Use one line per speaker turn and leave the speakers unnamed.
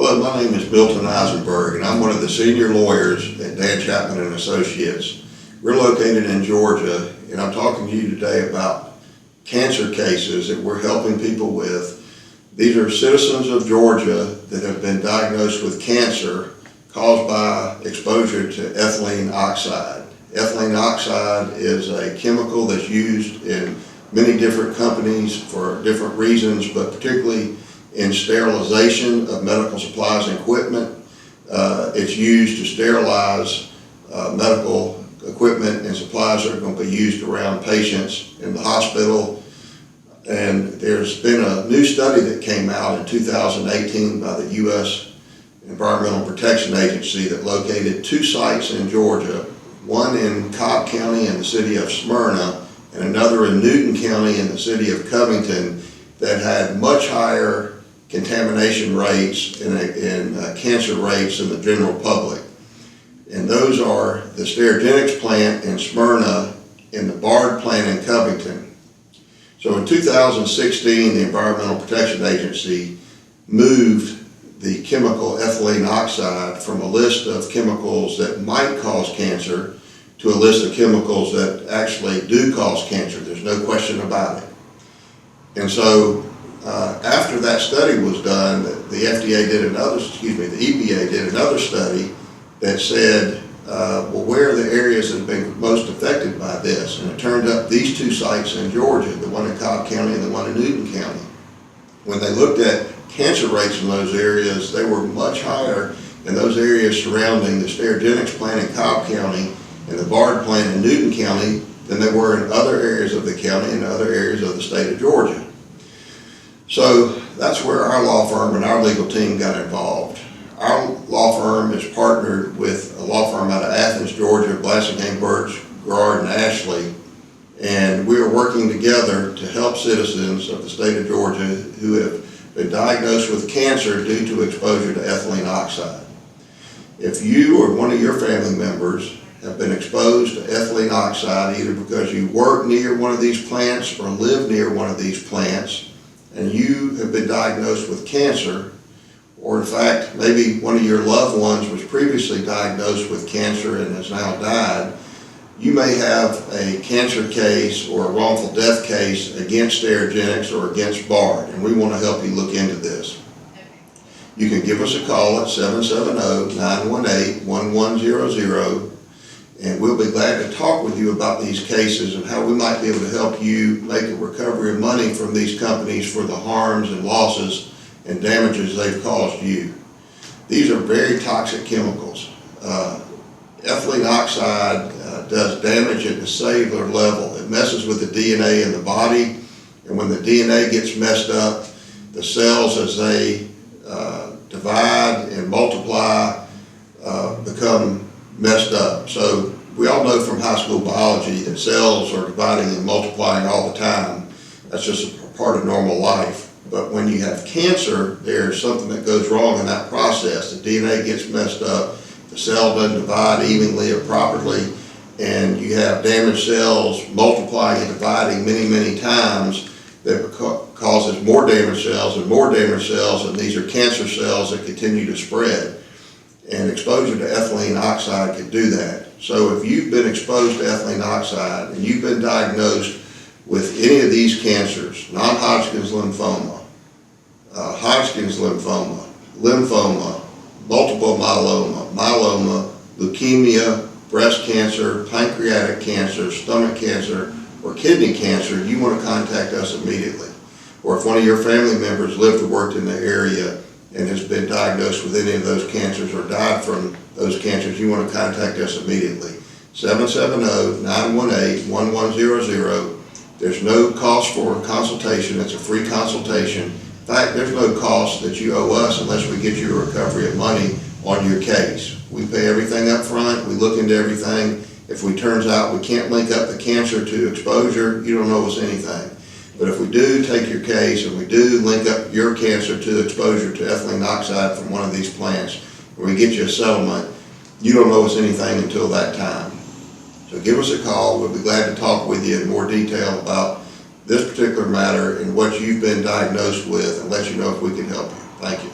Hello, my name is Milton Eisenberg, and I'm one of the senior lawyers at Dan Chapman and Associates. We're located in Georgia, and I'm talking to you today about cancer cases that we're helping people with. These are citizens of Georgia that have been diagnosed with cancer caused by exposure to ethylene oxide. Ethylene oxide is a chemical that's used in many different companies for different reasons, but particularly in sterilization of medical supplies and equipment. It's used to sterilize medical equipment and supplies that are going to be used around patients in the hospital. And there's been a new study that came out in 2018 by the U.S. Environmental Protection Agency that located 2 sites in Georgia, one in Cobb County in the city of Smyrna and another in Newton County in the city of Covington, that had much higher contamination rates and cancer rates in the general public. And those are the Sterigenics plant in Smyrna and the Bard plant in Covington. So in 2016, the Environmental Protection Agency moved the chemical ethylene oxide from a list of chemicals that might cause cancer to a list of chemicals that actually do cause cancer. There's no question about it. And so after that study was done, the EPA did another study that said, well, where are the areas that have been most affected by this? And it turned up these 2 sites in Georgia, the one in Cobb County and the one in Newton County. When they looked at cancer rates in those areas, they were much higher in those areas surrounding the Sterigenics plant in Cobb County and the Bard plant in Newton County than they were in other areas of the county and other areas of the state of Georgia. So that's where our law firm and our legal team got involved. Our law firm is partnered with a law firm out of Athens, Georgia, Blasingame, Birch, Garrard, and Ashley, and we are working together to help citizens of the state of Georgia who have been diagnosed with cancer due to exposure to ethylene oxide. If you or one of your family members have been exposed to ethylene oxide, either because you work near one of these plants or live near one of these plants, and you have been diagnosed with cancer, or in fact, maybe one of your loved ones was previously diagnosed with cancer and has now died, you may have a cancer case or a wrongful death case against Sterigenics or against Bard, and we want to help you look into this. You can give us a call at 770-918-1100, and we'll be glad to talk with you about these cases and how we might be able to help you make a recovery of money from these companies for the harms and losses and damages they've caused you. These are very toxic chemicals. Ethylene oxide does damage at the cellular level. It messes with the DNA in the body, and when the DNA gets messed up, the cells, as they divide and multiply, become messed up. So we all know from high school biology that cells are dividing and multiplying all the time. That's just a part of normal life. But when you have cancer, there's something that goes wrong in that process. The DNA gets messed up, the cell doesn't divide evenly or properly, and you have damaged cells multiplying and dividing many, many times that causes more damaged cells, and these are cancer cells that continue to spread. And exposure to ethylene oxide could do that. So if you've been exposed to ethylene oxide and you've been diagnosed with any of these cancers, Non-Hodgkin's lymphoma, Hodgkin's lymphoma, lymphoma, multiple myeloma, leukemia, breast cancer, pancreatic cancer, stomach cancer, or kidney cancer, you want to contact us immediately. Or if one of your family members lived or worked in the area and has been diagnosed with any of those cancers or died from those cancers, you want to contact us immediately. 770-918-1100. There's no cost for a consultation. It's a free consultation. In fact, there's no cost that you owe us unless we get you a recovery of money on your case. We pay everything up front. We look into everything. If it turns out we can't link up the cancer to exposure, you don't owe us anything. But if we do take your case and we do link up your cancer to exposure to ethylene oxide from one of these plants, and we get you a settlement, you don't owe us anything until that time. So give us a call. We'll be glad to talk with you in more detail about this particular matter and what you've been diagnosed with and let you know if we can help you. Thank you.